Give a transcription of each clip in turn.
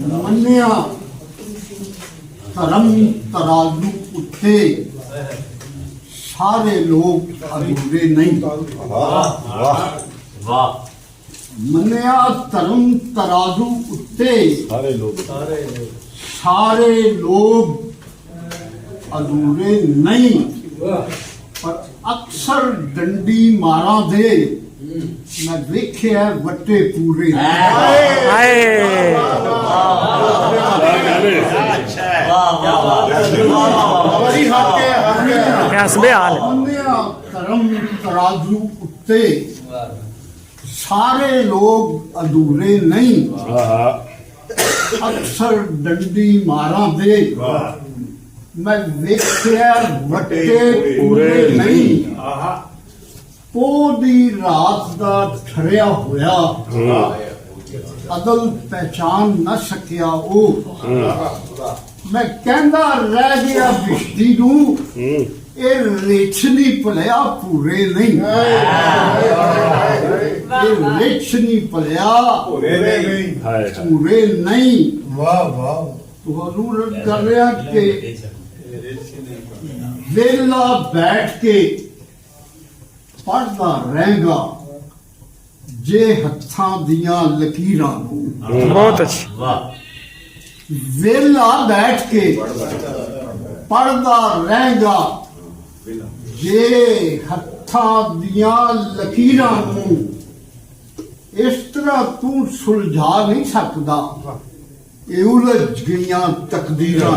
ਮੰਨਿਆ ਧਰਮ ਤਰਾਜੂ ਉੱਤੇ ਸਾਰੇ ਲੋਕ ਅਧੂਰੇ ਨਹੀਂ। ਮੰਨਿਆ ਧਰਮ ਤਰਾਜੂ ਉੱਤੇ ਸਾਰੇ ਲੋਕ ਅਧੂਰੇ ਨਹੀਂ। ਪਰ ਅਕਸਰ ਡੰਡੀ ਮਾਰਾਂ ਦੇ ਮੈਂ ਵੇਖਿਆ ਵੱਟੇ ਪੂਰੇ। ਧਰਮ ਤਰਾਜੂ ਉੱਤੇ ਸਾਰੇ ਲੋਕ ਅਧੂਰੇ ਨਹੀਂ। ਅਕਸਰ ਡੰਡੀ ਮਾਰਾਂ ਦੇ ਮੈਂ ਵੇਖਿਆ ਵੱਟੇ ਪੂਰੇ ਨਹੀਂ। ਪੋਹ ਦੀ ਰਾਤ ਦਾ ਠਰਿਆ ਹੋਇਆ ਅਦਲ ਪਹਿਚਾਨ ਨਾ ਸਕਿਆ ਉਹ। ਮੈਂ ਕਹਿੰਦਾ ਰਹਿ ਗਿਆ ਬਿਸ਼ਤੀ ਨੂੰ ਇਹ ਰੇਛਨੀ ਭਲਿਆ ਪੂਰੇ ਨਹੀਂ। ਇਹ ਰੇਛਨੀ ਭਲਿਆ ਪੂਰੇ ਨਹੀਂ। ਤੁਹਾਨੂੰ ਰਦ ਕਰ ਰਿਹਾ ਕਿ ਵੇਲਾ ਬੈਠ ਕੇ ਪੜਦਾ ਰਹੇਗਾ ਜੇ ਹੱਥਾਂ ਦੀਆਂ ਲਕੀਰਾਂ ਨੂੰ। ਬਹੁਤ ਅੱਛੀ। ਵੇਲਾ ਬੈਠ ਕੇ ਪੜਦਾ ਰਹੇਗਾ ਜੇ ਹੱਥਾਂ ਦੀਆਂ ਲਕੀਰਾਂ ਨੂੰ। ਇਸ ਤਰ੍ਹਾਂ ਤੂੰ ਸੁਲਝਾ ਨਹੀਂ ਸਕਦਾ ਇਹ ਉਲਝ ਗਈਆਂ ਤਕਦੀਰਾਂ।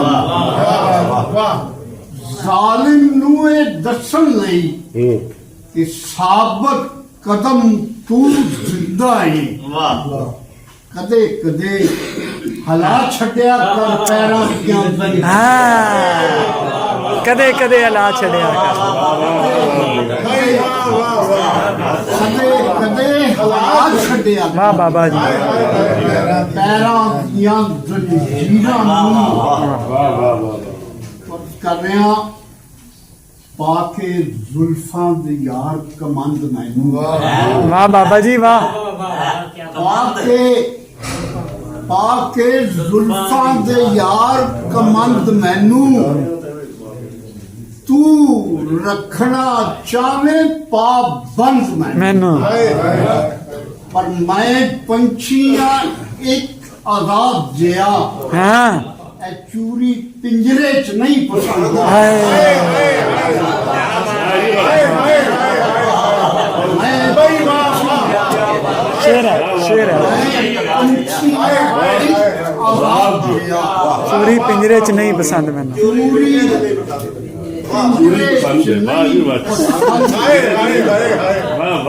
ਜ਼ਾਲਿਮ ਨੂੰ ਇਹ ਦੱਸਣ ਲਈ ਕਿ ਸਾਬਤ ਕਦਮ ਤੂੰ ਜ਼ਿੰਦਾ ਹੈ। ਕਦੇ ਕਦੇ ਹਲਾ ਛੱਡਿਆ ਕਰ ਪੈਰਾਂ ਦੀਆਂ। ਕਦੇ ਕਦੇ ਹਲਾ ਛੱਡਿਆ ਕਦੇ ਕਦੇ ਹਲਾ ਛੱਡਿਆ। ਵਾਹ ਬਾਬਾ ਜੀ। ਪੈਰਾਂ ਦੀਆਂ ਜ਼ੰਜੀਰਾਂ ਨੂੰ ਕਰ ਰਿਹਾ ਪਾ ਕੇ ਜ਼ੁਲਫਾਂ ਦੇ ਯਾਰ ਕਮੰਦ ਮੈਨੂੰ। ਵਾਹ ਬਾਬਾ ਜੀ ਵਾਹ। ਪਾ ਕੇ ਜ਼ੁਲਫਾਂ ਦੇ ਯਾਰ ਕਮੰਦ ਮੈਨੂੰ ਤੂੰ ਰੱਖਣਾ ਚਾਹਵੇਂ ਪਾਬੰਦ ਮੈਨੂੰ। ਪਰ ਮੈਂ ਪੰਛੀਆਂ ਇੱਕ ਆਜ਼ਾਦ ਜਿਹਾ ਇਹ ਚੂਰੀ ਪਿੰਜਰੇ ਚ ਨਹੀਂ ਪਸੰਦ। ਚੂਰੀ ਪਿੰਜਰੇ ਚ ਨਹੀਂ ਪਸੰਦ ਮੈਨੂੰ। ਪਿੰਜਰੇ ਚ ਨਹੀਂ ਪਸੰਦ।